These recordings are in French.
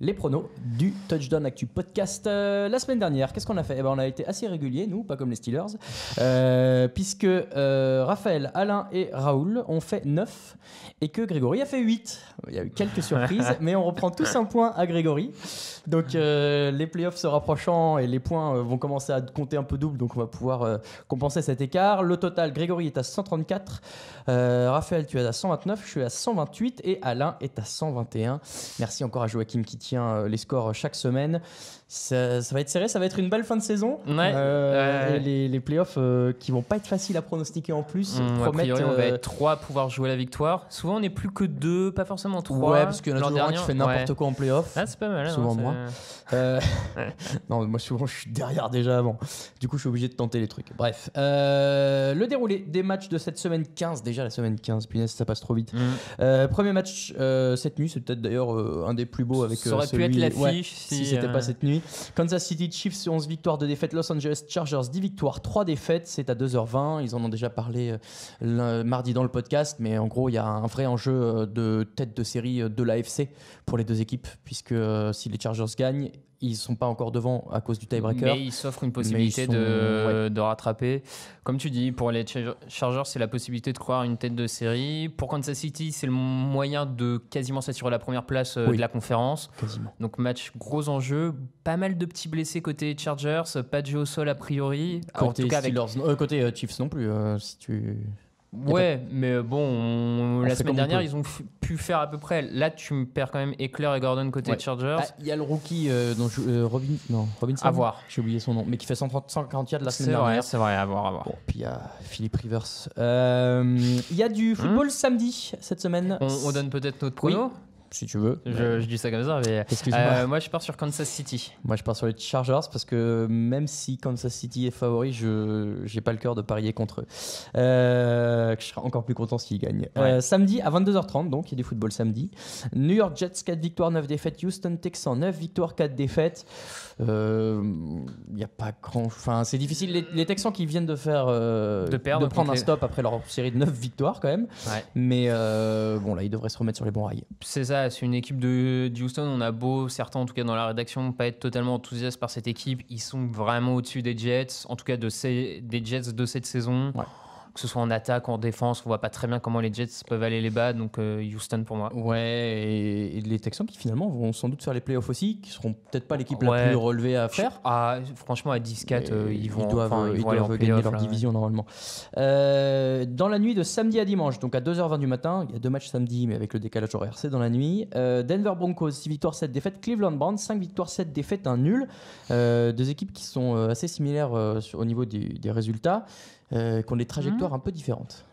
Les pronos du Touchdown Actu Podcast. La semaine dernière, qu'est-ce qu'on a fait ? On a été assez réguliers, nous, pas comme les Steelers, puisque Raphaël, Alain et Raoul ont fait 9 et que Grégory a fait 8. Il y a eu quelques surprises, mais on reprend tous un point à Grégory. Donc les playoffs se rapprochant et les points vont commencer à compter un peu double, donc on va pouvoir compenser cet écart. Le total, Grégory est à 134, Raphaël, tu es à 129, je suis à 128 et Alain est à 121. Merci encore à Joachim qui tient les scores chaque semaine. Ça va être serré, ça va être une belle fin de saison. Et les playoffs qui vont pas être faciles à pronostiquer en plus. A priori, on va être 3 à pouvoir jouer la victoire. Souvent, on n'est plus que 2, pas forcément 3. Ouais, parce qu'il y en a toujours un qui fait n'importe quoi en playoff. Ah, c'est pas mal. Souvent moi. Non, moi souvent je suis derrière déjà avant. Du coup, je suis obligé de tenter les trucs. Bref, le déroulé des matchs de cette semaine 15. Déjà la semaine 15, punaise, ça passe trop vite. Premier match cette nuit, c'est peut-être d'ailleurs un des plus beaux avec ça aurait pu être l'affiche si c'était pas cette nuit. Kansas City Chiefs 11 victoires, 2 défaites. Los Angeles Chargers 10 victoires, 3 défaites. C'est à 2h20. Ils en ont déjà parlé mardi dans le podcast, mais en gros, il y a un vrai enjeu de tête de série de l'AFC pour les deux équipes, puisque si les Chargers gagnent, ils ne sont pas encore devant à cause du tiebreaker. Mais ils s'offrent une possibilité de rattraper. Comme tu dis, pour les Chargers, c'est la possibilité de croire une tête de série. Pour Kansas City, c'est le moyen de quasiment s'assurer la première place de la conférence. Quasiment. Donc match gros enjeu. Pas mal de petits blessés côté Chargers. Pas de jeu au sol a priori. Côté en tout cas Steelers, côté Chiefs non plus. Si tu... Ouais, mais bon, la semaine dernière, ils ont pu faire à peu près. Là, tu me perds quand même Eckler et Gordon côté Chargers. Il y a le rookie Robinson. À voir. J'ai oublié son nom, mais qui fait 140 yards la semaine dernière. C'est vrai, à voir. Bon, puis il y a Philip Rivers. Il y a du football samedi cette semaine. On donne peut-être notre prono. Si tu veux. Je dis ça comme ça, mais excuse-moi. moi je pars sur Kansas City. Moi je pars sur les Chargers parce que même si Kansas City est favori, je n'ai pas le cœur de parier contre eux. Je serai encore plus content s'ils gagnent. Samedi à 22h30, donc il y a du football samedi. New York Jets 4 victoires, 9 défaites. Houston Texans 9 victoires, 4 défaites. Il n'y a pas grand... Enfin, c'est difficile. Les Texans qui viennent de prendre un stop après leur série de 9 victoires quand même. Mais bon là, ils devraient se remettre sur les bons rails. C'est ça. C'est une équipe de Houston. On a beau, certains en tout cas dans la rédaction, pas être totalement enthousiastes par cette équipe. Ils sont vraiment au-dessus des Jets, en tout cas des Jets de cette saison. Que ce soit en attaque, en défense, on voit pas très bien comment les Jets peuvent aller les battre. Donc Houston pour moi. Ouais, et les Texans qui finalement vont sans doute faire les playoffs aussi, qui seront peut-être pas l'équipe la plus relevée à faire. Franchement, à 10-4, ils doivent aller gagner leur division normalement. Dans la nuit de samedi à dimanche, donc à 2h20 du matin, il y a 2 matchs samedi, mais avec le décalage horaire, c'est dans la nuit. Denver Broncos, 6 victoires, 7 défaites. Cleveland Browns, 5 victoires, 7 défaites, 1 nul. 2 équipes qui sont assez similaires au niveau des résultats. Qui ont des trajectoires un peu différentes.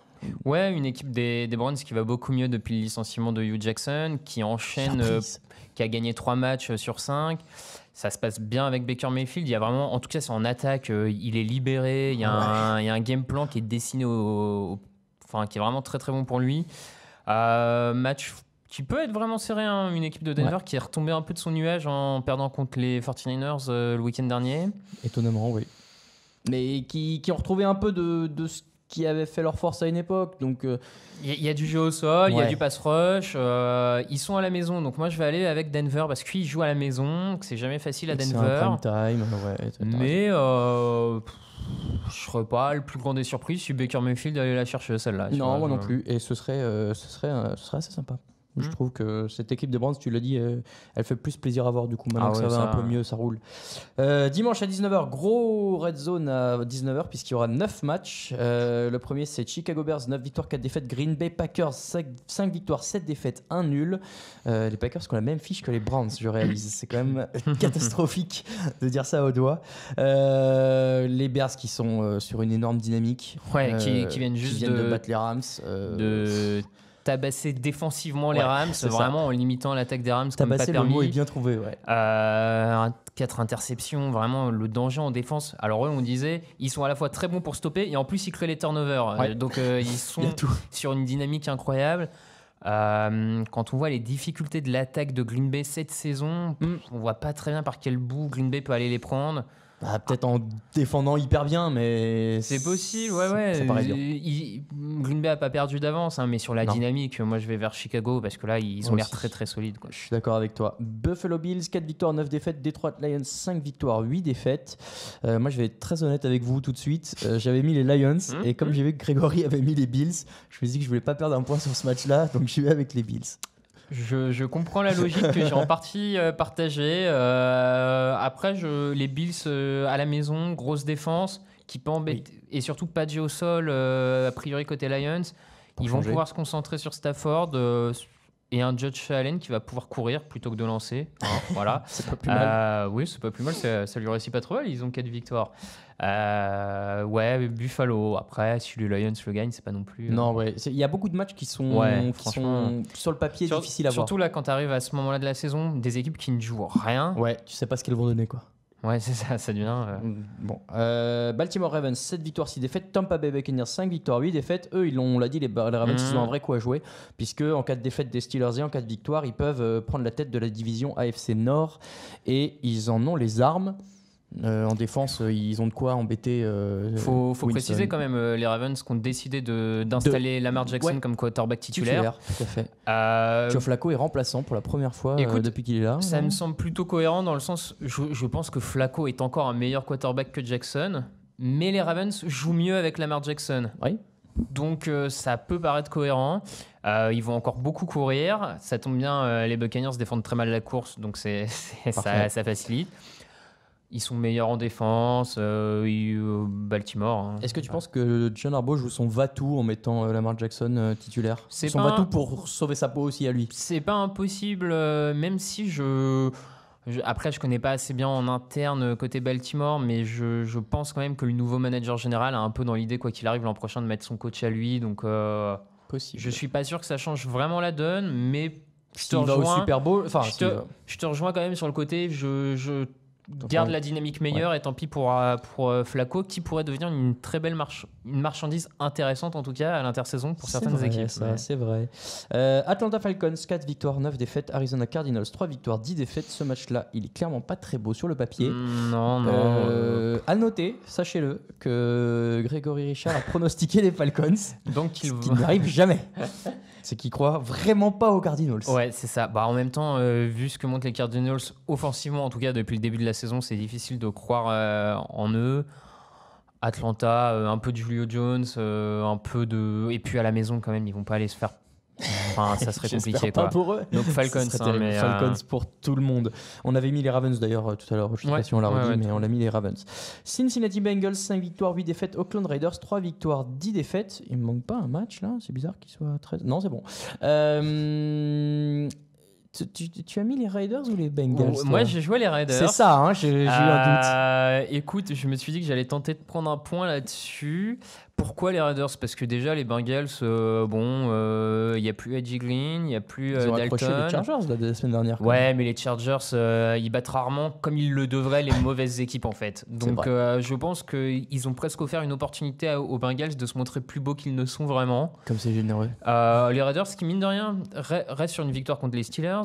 Ouais, une équipe des Browns qui va beaucoup mieux depuis le licenciement de Hugh Jackson, qui enchaîne, qui a gagné 3 matchs sur 5. Ça se passe bien avec Baker Mayfield. Il y a vraiment, en tout cas, c'est en attaque, il est libéré. Il y a un game plan qui est dessiné qui est vraiment très très bon pour lui. Match qui peut être vraiment serré, hein, une équipe de Denver qui est retombée un peu de son nuage en perdant contre les 49ers le week-end dernier. Étonnamment, oui. Mais qui ont retrouvé un peu de ce qui avait fait leur force à une époque. Donc, il y a du jeu au sol, il y a du pass rush. Ils sont à la maison, donc moi je vais aller avec Denver parce qu'ils jouent à la maison, que c'est jamais facile à Denver. C'est un prime time, mais je serais pas le plus grand des surprises si Baker Mayfield allait la chercher celle-là. Non, moi non plus. Et ce serait assez sympa. Je trouve que cette équipe de Browns, tu l'as dit, elle fait plus plaisir à voir du coup. Maintenant que ça va un peu mieux, ça roule. Dimanche à 19h, gros red zone à 19h puisqu'il y aura 9 matchs. Le premier, c'est Chicago Bears, 9 victoires, 4 défaites. Green Bay Packers, 5 victoires, 7 défaites, 1 nul. Les Packers qui ont la même fiche que les Browns, je réalise. C'est quand même catastrophique de dire ça au doigt. Les Bears qui sont sur une énorme dynamique. Qui viennent juste de battre les Rams. De tabasser défensivement les Rams, vraiment en limitant l'attaque des Rams comme pas permis. Le mot est bien trouvé, 4 interceptions, vraiment le danger en défense. Alors eux, on disait, ils sont à la fois très bons pour stopper et en plus ils créent les turnovers. Donc ils sont sur une dynamique incroyable. Quand on voit les difficultés de l'attaque de Green Bay cette saison, on voit pas très bien par quel bout Green Bay peut aller les prendre. Peut-être en défendant hyper bien, mais c'est possible, ouais. Ça paraît dur. Green Bay a pas perdu d'avance, hein, mais sur la Non. dynamique, moi je vais vers Chicago parce que là ils ont Moi l'air aussi. très très solides, quoi. Je suis d'accord avec toi. Buffalo Bills, 4 victoires, 9 défaites. Detroit Lions, 5 victoires, 8 défaites. Moi, je vais être très honnête avec vous tout de suite. J'avais mis les Lions et comme j'ai vu que Grégory avait mis les Bills, je me suis dit que je voulais pas perdre un point sur ce match-là, donc je vais avec les Bills. Je comprends la logique que j'ai en partie partagée. Après, les Bills à la maison, grosse défense, qui peut embêter, et surtout pas de jeu au sol, a priori côté Lions. Pour Ils vont changer. pouvoir se concentrer sur Stafford et un Josh Allen qui va pouvoir courir plutôt que de lancer. Hein, voilà. C'est pas plus mal. Oui, c'est pas plus mal, ça lui réussit pas trop mal. Ils ont 4 victoires. Ouais, Buffalo. Après, si les Lions le gagnent, c'est pas non plus. Non, ouais. Il y a beaucoup de matchs qui sont, Ouais, qui franchement. sont sur le papier difficiles à voir. Surtout là, quand tu arrives à ce moment-là de la saison, des équipes qui ne jouent rien. Ouais, tu sais pas ce qu'elles vont donner, quoi. Ouais, c'est ça, ça devient. Bon. Baltimore Ravens, 7 victoires, 6 défaites. Tampa Bay Buccaneers, 5 victoires, 8 défaites. Eux, on l'a dit, les Ravens, ils ont un vrai coup à jouer. Puisque en cas de défaite des Steelers et en cas de victoire, ils peuvent prendre la tête de la division AFC Nord. Et ils en ont les armes. En défense, ils ont de quoi embêter. Faut Winston. préciser quand même, les Ravens qui ont décidé d'installer Lamar Jackson comme quarterback titulaire. Tout à fait. Joe Flacco est remplaçant pour la première fois depuis qu'il est là. Ça me semble plutôt cohérent dans le sens, je pense que Flacco est encore un meilleur quarterback que Jackson, mais les Ravens jouent mieux avec Lamar Jackson. Oui. Donc ça peut paraître cohérent. Ils vont encore beaucoup courir. Ça tombe bien, les Buccaneers défendent très mal la course, donc ça facilite. Ils sont meilleurs en défense, Baltimore. Hein. Est-ce que tu penses que John Harbaugh joue son va-tout en mettant Lamar Jackson titulaire? Son va-tout pour sauver sa peau aussi à lui. C'est pas impossible, même si après, je connais pas assez bien en interne côté Baltimore, mais je pense quand même que le nouveau manager général a un peu dans l'idée, quoi qu'il arrive l'an prochain, de mettre son coach à lui. Donc, possible. Je suis pas sûr que ça change vraiment la donne, mais S'il va au Super Bowl, je te rejoins quand même sur le côté. Je garde la dynamique meilleure et tant pis pour Flacco qui pourrait devenir une très belle une marchandise intéressante en tout cas à l'intersaison pour certaines équipes. C'est vrai. Atlanta Falcons, 4 victoires, 9 défaites. Arizona Cardinals, 3 victoires, 10 défaites. Ce match-là, il est clairement pas très beau sur le papier. Non. À noter, sachez-le, que Grégory Richard a pronostiqué les Falcons. Donc ce qui n'arrive jamais. C'est qu'il croit vraiment pas aux Cardinals. Ouais, c'est ça. En même temps, vu ce que montrent les Cardinals, offensivement, en tout cas depuis le début de la saison, c'est difficile de croire en eux. Atlanta, un peu de Julio Jones, un peu de... Et puis à la maison, quand même, ils vont pas aller se faire... Enfin, ça serait compliqué, pas quoi. pour eux. Donc Falcons, mais Falcons pour tout le monde. On avait mis les Ravens d'ailleurs tout à l'heure. Je sais pas si on l'a redit, mais on a mis les Ravens. Cincinnati Bengals, 5 victoires, 8 défaites. Oakland Raiders, 3 victoires, 10 défaites. Il me manque pas un match là. C'est bizarre qu'il soit 13. Non, c'est bon. Tu as mis les Raiders ou les Bengals? Moi, j'ai joué les Raiders. C'est ça, hein, j'ai eu un doute. Écoute, je me suis dit que j'allais tenter de prendre un point là-dessus. Pourquoi les Raiders? Parce que déjà, les Bengals, il n'y a plus Edgy Green, il n'y a plus Ils ont Dalton. accroché les Chargers la semaine dernière. Ouais, mais les Chargers, ils battent rarement, comme ils le devraient, les mauvaises équipes en fait. Donc je pense qu'ils ont presque offert une opportunité aux Bengals de se montrer plus beaux qu'ils ne sont vraiment. Comme c'est généreux. Les Raiders, qui mine de rien, restent sur une victoire contre les Steelers.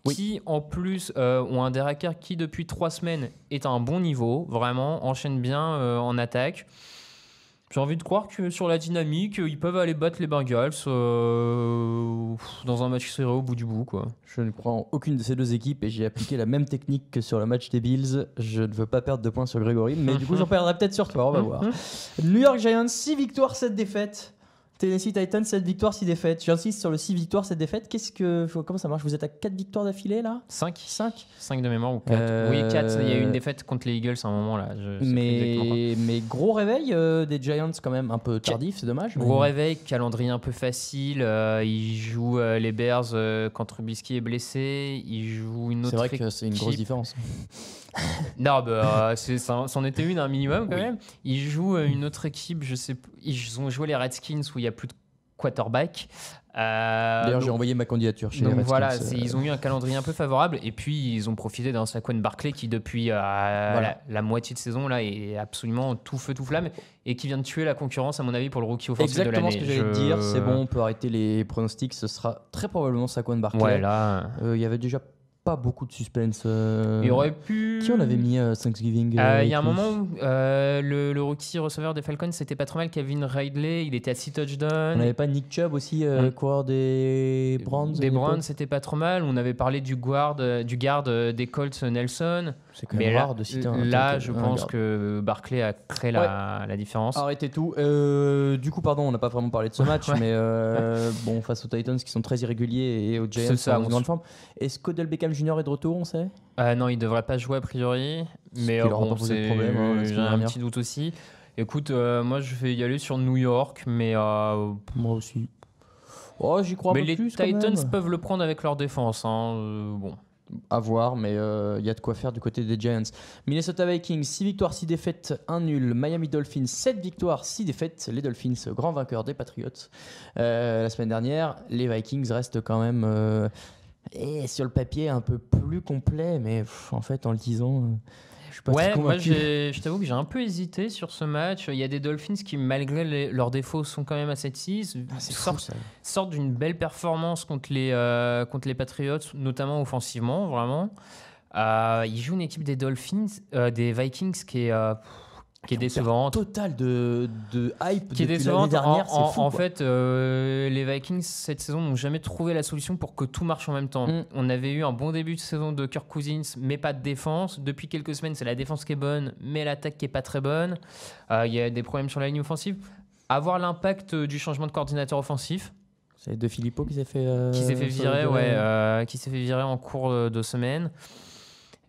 Qui en plus ont un Derek Carr qui depuis 3 semaines est à un bon niveau, vraiment, enchaîne bien en attaque. J'ai envie de croire que sur la dynamique, ils peuvent aller battre les Bengals dans un match serré au bout du bout, quoi. Je ne crois en aucune de ces deux équipes et j'ai appliqué la même technique que sur le match des Bills. Je ne veux pas perdre de points sur Grégory, mais du coup j'en perdrai peut-être sur toi, on va voir. New York Giants, 6 victoires, 7 défaites. Tennessee Titans, 7 victoires, 6 défaites. J'insiste sur le 6 victoires, 7 défaites. Comment ça marche? Vous êtes à 4 victoires d'affilée là? 5 de mémoire ou 4 Oui, 4. Il y a eu une défaite contre les Eagles à un moment là. Mais gros réveil des Giants quand même, un peu tardif, c'est dommage. Gros réveil, calendrier un peu facile. Ils jouent les Bears quand Trubisky est blessé. Ils jouent une autre C'est vrai équipe. que c'est une grosse différence. Non, c'en était une un minimum quand même. Ils jouent une autre équipe, je sais. Ils ont joué les Redskins où il n'y a plus de quarterback. D'ailleurs, j'ai envoyé ma candidature chez les Redskins. Voilà, ils ont eu un calendrier un peu favorable et puis ils ont profité d'un Saquon Barkley qui depuis la moitié de saison là est absolument tout feu tout flamme et qui vient de tuer la concurrence à mon avis pour le rookie offensif de l'année. Exactement ce que j'allais te dire, c'est bon, on peut arrêter les pronostics, ce sera très probablement Saquon Barkley. Ouais, là... il y avait déjà pas beaucoup de suspense. Il aurait pu. Qui on avait mis Thanksgiving Il y a un moment où le rookie receveur des Falcons, c'était pas trop mal. Kevin Ridley, il était à 6 touchdowns. On n'avait pas Nick Chubb aussi, coureur des Browns. Des Browns, c'était pas trop mal. On avait parlé du garde des Colts, Nelson. C'est quand même rare de citer je pense que Barkley a créé la différence. Arrêtez tout. Du coup, pardon, on n'a pas vraiment parlé de ce match, mais bon, face aux Titans qui sont très irréguliers et aux Giants en grande forme. Est-ce qu'Odell Beckham Jr. est de retour, on sait? Non, il devrait pas jouer a priori, mais il aura pas posé de problème. J'ai un petit doute aussi. Écoute, moi je vais y aller sur New York, mais moi aussi. Oh, j'y crois mais un peu plus. Les Titans peuvent le prendre avec leur défense. Bon. À voir, mais il y a de quoi faire du côté des Giants. Minnesota Vikings, 6 victoires, 6 défaites, 1 nul. Miami Dolphins, 7 victoires, 6 défaites. Les Dolphins, grands vainqueurs des Patriots. La semaine dernière, les Vikings restent quand même sur le papier un peu plus complet, mais en fait, en le disant... moi je t'avoue que j'ai un peu hésité sur ce match. Il y a des Dolphins qui, malgré leurs défauts, sont quand même à 7-6. Sortent d'une belle performance contre les Patriots, notamment offensivement, vraiment. Ils jouent une équipe des Vikings qui est décevante. Total de hype qui est depuis décevante. L'année dernière, c'est fou. En fait, les Vikings, cette saison, n'ont jamais trouvé la solution pour que tout marche en même temps. On avait eu un bon début de saison de Kirk Cousins, mais pas de défense. Depuis quelques semaines, c'est la défense qui est bonne, mais l'attaque qui n'est pas très bonne. Il y a des problèmes sur la ligne offensive. Avoir l'impact du changement de coordinateur offensif. C'est De Filippo qui s'est fait virer, qui s'est fait virer en cours de semaine.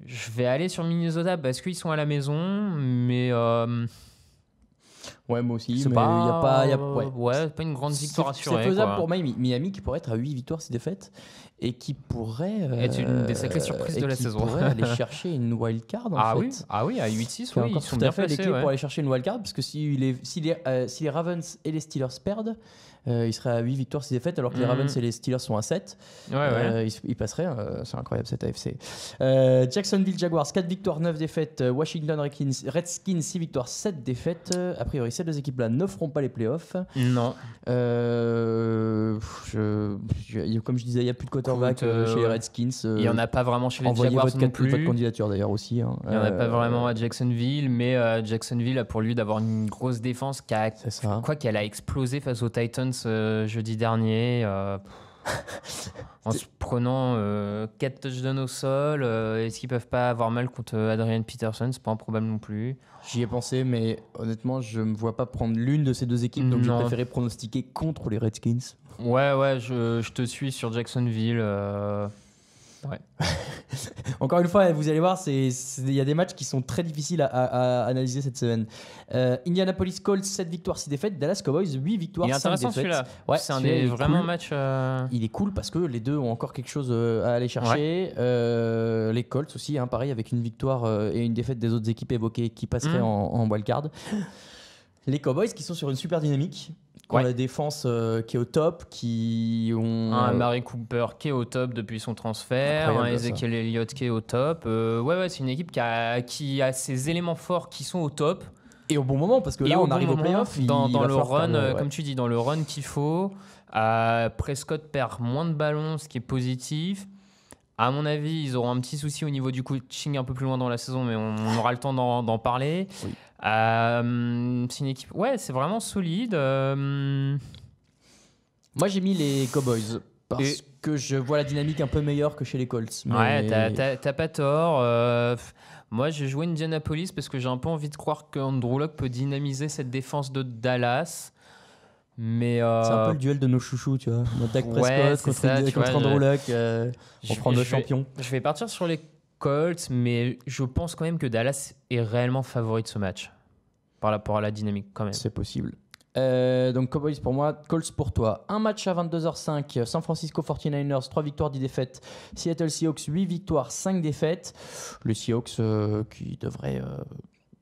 Je vais aller sur Minnesota parce qu'ils sont à la maison, mais ouais, moi aussi. C'est mais pas, y a pas, pas une grande victoire assurée. C'est faisable pour Miami qui pourrait être à 8 victoires, 6 défaites et qui pourrait être une des sacrées surprises de la saison. Qui pourrait aller chercher une wild card en fait. Ah oui, à 8-6, oui, ils sont tout à fait les clés pour aller chercher une wild card parce que si les Ravens et les Steelers perdent, il serait à 8 victoires, 6 défaites, alors que les Ravens et les Steelers sont à 7. Il passerait, c'est incroyable cette AFC. Jacksonville Jaguars, 4 victoires, 9 défaites. Washington Redskins, 6 victoires, 7 défaites. A priori, ces deux équipes-là ne feront pas les playoffs. Non. Comme je disais, il n'y a plus de quarterback chez les Redskins. Il n'y en a pas vraiment chez les Jaguars non plus. Votre candidature d'ailleurs aussi. Il n'y en a pas vraiment à Jacksonville, mais Jacksonville a pour lui d'avoir une grosse défense qu'elle a explosé face aux Titans jeudi dernier en se prenant 4 touchdowns au sol. Est-ce qu'ils peuvent pas avoir mal contre Adrian Peterson? C'est pas improbable non plus. J'y ai pensé, mais honnêtement je me vois pas prendre l'une de ces deux équipes, donc j'ai préféré pronostiquer contre les Redskins. Ouais, je te suis sur Jacksonville. Ouais. Encore une fois, vous allez voir, il y a des matchs qui sont très difficiles à analyser cette semaine. Indianapolis Colts, 7 victoires, 6 défaites. Dallas Cowboys, 8 victoires, 5 défaites. Il est intéressant celui-là. Ouais, c'est un des vraiment matchs. Il est cool parce que les deux ont encore quelque chose à aller chercher. Ouais. Les Colts aussi, pareil, avec une victoire et une défaite des autres équipes évoquées qui passeraient en wildcard. Les Cowboys qui sont sur une super dynamique. La défense qui est au top, qui ont... Un Amari Cooper qui est au top depuis son transfert, un Ezekiel Elliott qui est au top. C'est une équipe qui a ses éléments forts qui sont au top. Et au bon moment, parce que là, on arrive au playoff. Dans le run, comme tu dis, dans le run qu'il faut. Prescott perd moins de ballons, ce qui est positif. À mon avis, ils auront un petit souci au niveau du coaching un peu plus loin dans la saison, mais on aura le temps d'en parler. Oui. C'est une équipe, c'est vraiment solide. Moi, j'ai mis les Cowboys parce que je vois la dynamique un peu meilleure que chez les Colts. Mais... Ouais, t'as pas tort. Moi, j'ai joué Indianapolis parce que j'ai un peu envie de croire qu'Andrew Luck peut dynamiser cette défense de Dallas. Mais c'est un peu le duel de nos chouchous, tu vois. Dak Prescott contre Andrew Luck. On prend deux champions. Je vais partir sur les Colts, mais je pense quand même que Dallas est réellement favori de ce match par rapport à la dynamique quand même. C'est possible. Donc Cowboys pour moi, Colts pour toi. Un match à 22h05, San Francisco 49ers, 3 victoires, 10 défaites. Seattle Seahawks, 8 victoires, 5 défaites. Les Seahawks qui devraient...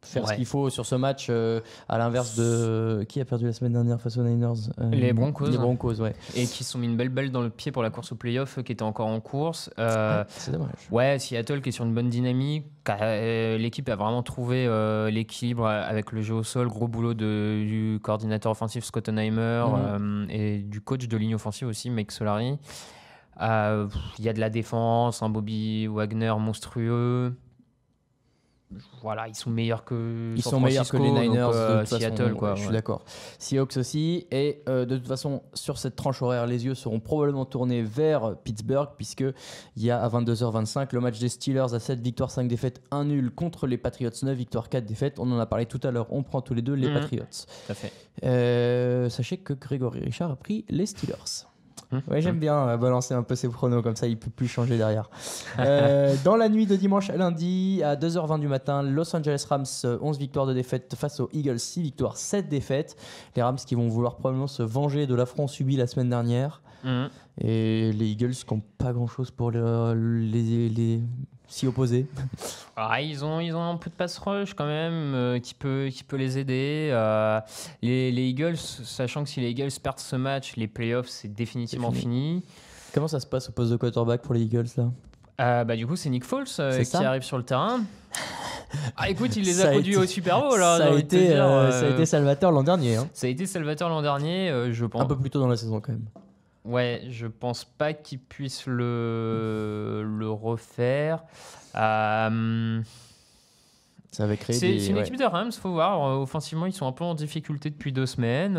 faire ce qu'il faut sur ce match, à l'inverse de qui a perdu la semaine dernière face aux Niners, les Broncos. Les Broncos, ouais. Et qui se sont mis une belle balle dans le pied pour la course au playoff qui était encore en course. C'est dommage. Ouais, Seattle qui est sur une bonne dynamique. L'équipe a vraiment trouvé l'équilibre avec le jeu au sol. Gros boulot du coordinateur offensif Scott Honheimer et du coach de ligne offensive aussi, Mike Solari. Il y a de la défense, un Bobby Wagner monstrueux. Voilà, ils sont meilleurs que Ils San sont meilleurs que les Francisco, Niners, donc, de toute Seattle, façon, quoi. je suis Ouais. d'accord. Seahawks aussi. Et de toute façon, sur cette tranche horaire, les yeux seront probablement tournés vers Pittsburgh, puisqu'il y a à 22h25 le match des Steelers à 7 victoires, 5 défaites, 1 nul contre les Patriots, 9 victoires, 4 défaites. On en a parlé tout à l'heure, on prend tous les deux les Patriots. Tout à fait. Sachez que Grégory Richard a pris les Steelers. Ouais, j'aime bien balancer un peu ses pronos, comme ça il peut plus changer derrière. Dans la nuit de dimanche à lundi, à 2h20 du matin, Los Angeles Rams, 11 victoires de défaite face aux Eagles, 6 victoires, 7 défaites. Les Rams qui vont vouloir probablement se venger de l'affront subi la semaine dernière. Et les Eagles qui n'ont pas grand chose pour s'y opposer. Ils ont un peu de pass rush quand même qui peut les aider. Les Eagles, sachant que si les Eagles perdent ce match, les playoffs c'est définitivement fini. Comment ça se passe au poste de quarterback pour les Eagles là Du coup, c'est Nick Foles qui arrive sur le terrain. Écoute, il les Ça a a conduits été- au Super Bowl. Là, ça a été salvateur l'an dernier. Hein. Ça a été salvateur l'an dernier, je pense. Un peu plus tôt dans la saison quand même. Ouais, je pense pas qu'il puisse le refaire. Ça avait créé C'est une équipe de Rams, faut voir. Offensivement, ils sont un peu en difficulté depuis 2 semaines.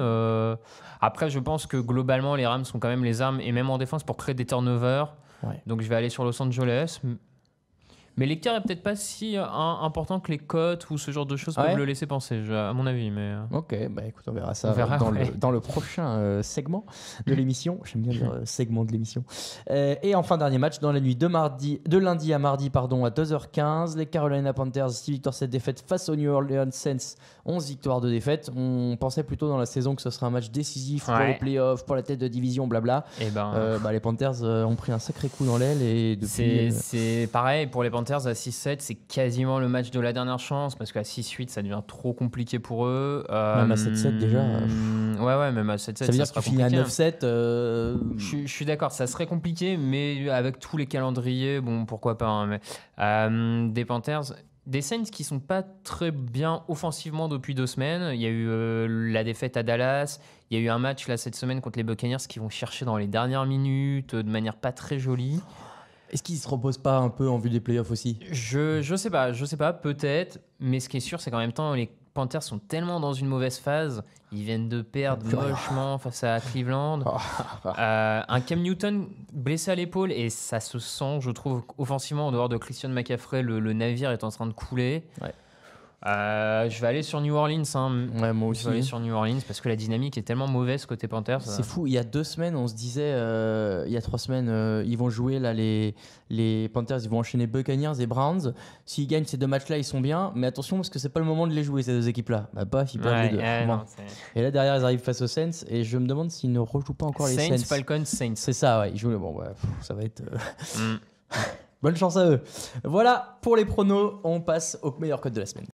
Après, je pense que globalement, les Rams sont quand même les armes, et même en défense, pour créer des turnovers. Ouais. Donc, je vais aller sur Los Angeles. Mais l'écart est peut-être pas si important que les cotes ou ce genre de choses peuvent le laisser penser, à mon avis. Mais... Ok, bah écoute, on verra ça après. dans le prochain segment de l'émission. J'aime bien dire segment de l'émission. Et enfin, dernier match dans la nuit de lundi à mardi, à 2h15. Les Carolina Panthers, 6 victoires, 7 défaites face aux New Orleans Saints, 11 victoires, 2 défaites. On pensait plutôt dans la saison que ce serait un match décisif pour les playoffs, pour la tête de division, blabla. Et les Panthers ont pris un sacré coup dans l'aile. Et depuis, c'est pareil pour les Panthers. À 6-7, c'est quasiment le match de la dernière chance parce qu'à 6-8, ça devient trop compliqué pour eux. Même à 7-7 déjà. Ouais, même à 7-7. Ça veut dire que tu finis à 9-7. Je suis d'accord, ça serait compliqué, mais avec tous les calendriers, bon, pourquoi pas. Hein, mais, des Panthers. Des Saints qui sont pas très bien offensivement depuis 2 semaines. Il y a eu la défaite à Dallas. Il y a eu un match là cette semaine contre les Buccaneers qui vont chercher dans les dernières minutes de manière pas très jolie. Est-ce qu'ils se reposent pas un peu en vue des playoffs aussi ? Je sais pas, peut-être. Mais ce qui est sûr, c'est qu'en même temps, les Panthers sont tellement dans une mauvaise phase. Ils viennent de perdre mochement face à Cleveland. Un Cam Newton blessé à l'épaule, et ça se sent, je trouve, offensivement, en dehors de Christian McCaffrey, le navire est en train de couler. Ouais. Je vais aller sur New Orleans. Ouais, moi aussi. Je vais aller sur New Orleans parce que la dynamique est tellement mauvaise côté Panthers. C'est fou. Il y a 2 semaines, on se disait, il y a 3 semaines, ils vont jouer là, les Panthers, ils vont enchaîner Buccaneers et Browns. S'ils gagnent ces 2 matchs-là, ils sont bien. Mais attention, parce que c'est pas le moment de les jouer, ces 2 équipes-là. Paf, ils perdent les 2. Non, et là, derrière, ils arrivent face aux Saints. Et je me demande s'ils ne rejouent pas encore les Saints. Falcons, Saints. C'est ça, ouais. Ils jouent. Bon, ça va être. Bonne chance à eux. Voilà pour les pronos. On passe au meilleur code de la semaine.